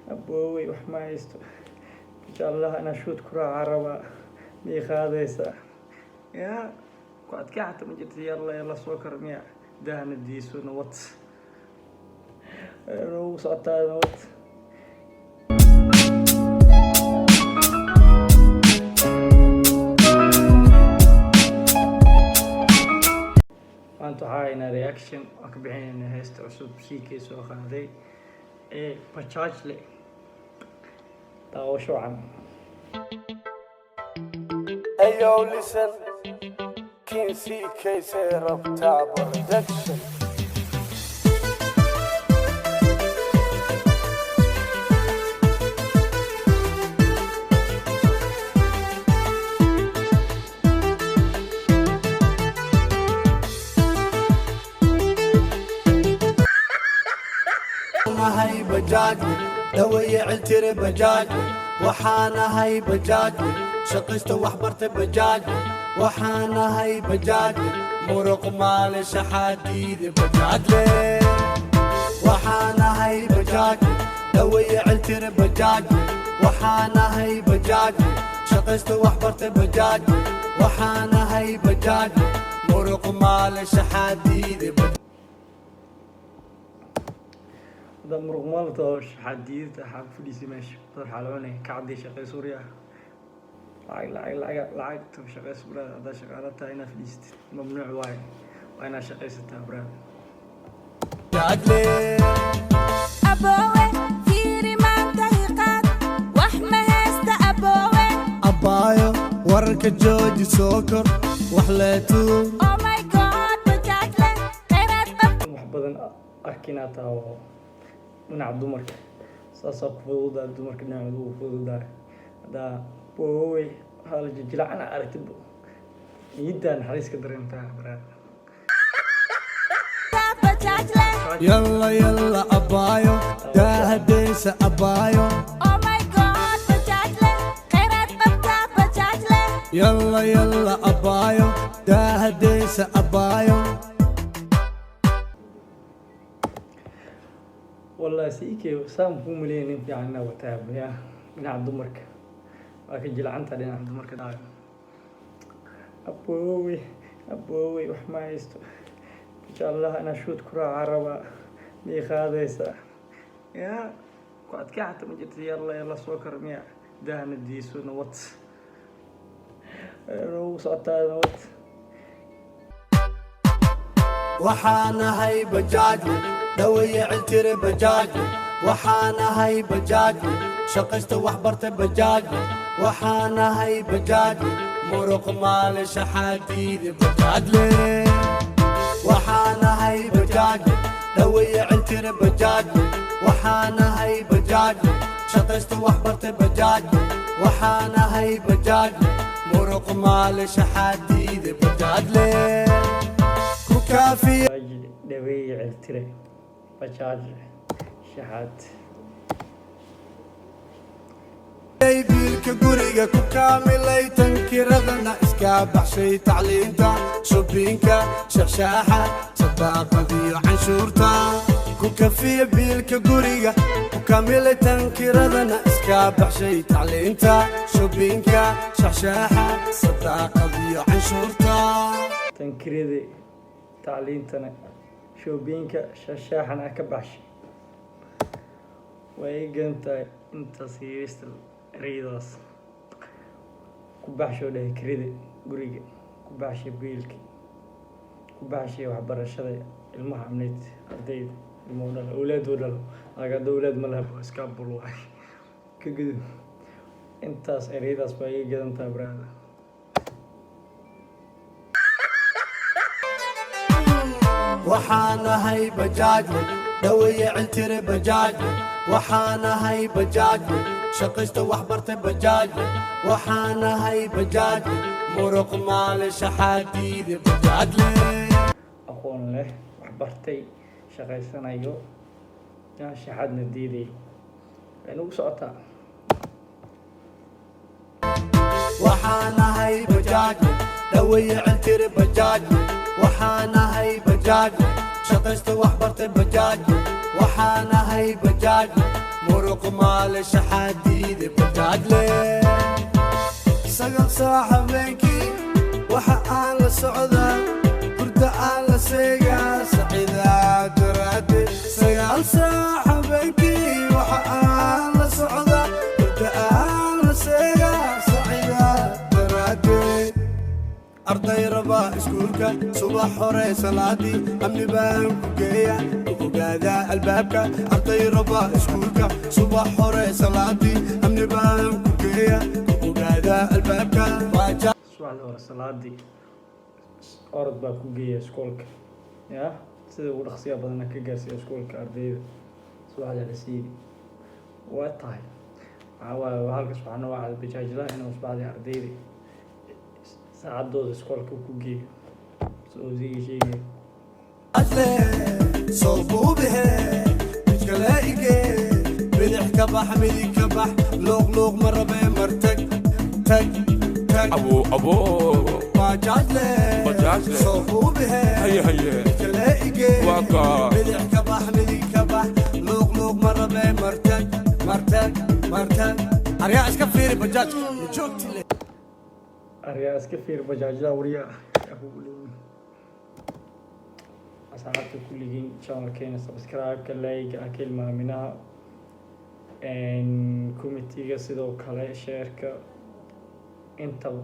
أبوي وحما يستو إن شاء الله أنا شوت كرة عربة ميخاذيسة يا قعد كعت من جد يلا سوكر ميا دهن الديسو نوت رو صعتا نوت maanta waxaa haynaa reaction waan ka bixinaynaa heesta cusub CK soo qaaday ee bajaajle daawasho wacan. Ayo listen King CK say rabta production هاي بجاج دوي علتر بجاج وحانا هاي بجاج شقشت وحبرت بجاج وحانا هاي بجاج مرق مال شحاديد بجاج لي وحانا هاي بجاج دوي علتر بجاج وحانا هاي بجاج شقشت وحبرت بجاج وحانا هاي بجاج مرق مال شحاديد بجاج هذا مرغمال توش حديد حاب فليسي ماشي طرح على عيني كعدي شقي سوريا لعيق شقي سوريا هذا شغالتها هنا فليست ممنوع واي وانا شقي ستة براد أبوي فيري ما دقيقات وحما هست أبوي ورك الجوج سكر وحليتو Oh my god بجاجلة خيرات قب محبضا أحكيناتها من عبد مرك ساسا فوضى عبد مرك نعمل فوضى هذا بوي هذا جلع أنا أرتب يدا حريص كدرين تاع براد بجاجلة يلا أبايو دهديس أبايو Oh my god بجاجلة خيرات قبتا بجاجلة يلا أبايو دهديس أبايو والله سيكي سام فو مليون انت عنا وتاب يا من عبد مرك لكن جلعنتها لين عبد مرك دايم أبوي وحما يستو إن شاء الله أنا شوت كرة عربة ميخاذيسة يا قعد كعت من جد يلا سوكر ميا دهن الديسو نوت رو صعتا نوت وحانا هاي بجاج دوي علتر بجاج وحانا هاي بجاج شقشت وحبرت بجاج وحانا هاي بجاج مرق مال شحاديد بجاج لي وحانا هاي بجاج دوي علتر بجاج وحانا هاي بجاج شقشت وحبرت بجاج وحانا هاي بجاج مرق مال شحاديد بجاج لي كافي دوي علتر بجاج شحات biilka guriga ku kaamilay tankiradana iska baxshay tacliinta shoppingka shaqshaaxa sadaqadiyo canshuurta ku kafiya biilka guriga ku kaamilay tankiradana iska baxshay tacliinta shoppingka shaqshaaxa sadaqadiyo canshuurta tankirada tacliintana shoppingka shaqshaaxana ka baxshay way gantahay inta siirista ريداس كباحشو ده كريدي غريغا كباحشي بيلكي كباحشي وحبرشده ilmaha amnit ardayda ilmaha awlaad wadal aga dawlad malaha iska bulwaay ka gudub intaas ereydaas bay iga gadantaa brada waxaana hay bajaaj dhaweeye ciltire bajaaj waxaana hay bajaaj shaqaysta wax bartay bajaaj waxaana hay bajaaj muruq maal shaxaadiid bajaaj aqoon leh wax bartay shaqaysanayo yaa shaxaadna diiday inuu socotaa waxaana hay bajaaj dhaweeye ciltire bajaaj waxaana hay bajaaj shaqaysta wax bartay bajaaj waxaana hay bajaaj muruq maalisha xadiide bajaajle sagal saaca habeenkii waxa aan la socdaa hurda aan la seegaa sacidaa daraade sagal saaca habeenkii waxa aan la socdaa hurda aan la seegaa sacidaa daraade arday raba iskuulka subax hore salaadii amni baan ku geeya ogaada albaabka arday raba iskuulka subax hore salaadii amni baan ku geeya ogaada albaabka subaxdii hore salaadii orod baa ku geeya iskoolka ya sida ugu dhaqsiya badana ka gaarsiiya iskoolka ardayda subaxda la siidi waa tahay waxaa waaye halkaas waxaa noo wacda bajaajlaha inuu subaxdii ardayda saacadooda iskoolka ku geeyo soo sii sheegay soo buubihe iskala ige bidix ka bax midig ka bax luuq ma rabe martag tag abo bajaajle soo buubihe haye iskala ige waka bidix ka bax midig ka bax luuq ma rabe martag aryaa iska fiiri bajaaj joogtile aryaa iska fiir bajaajlaha wariya asxaabta kulligiin channelkeena subscribe-ka like-ga ka ilmaaminaha committee-ga sidoo kale share-ka intaba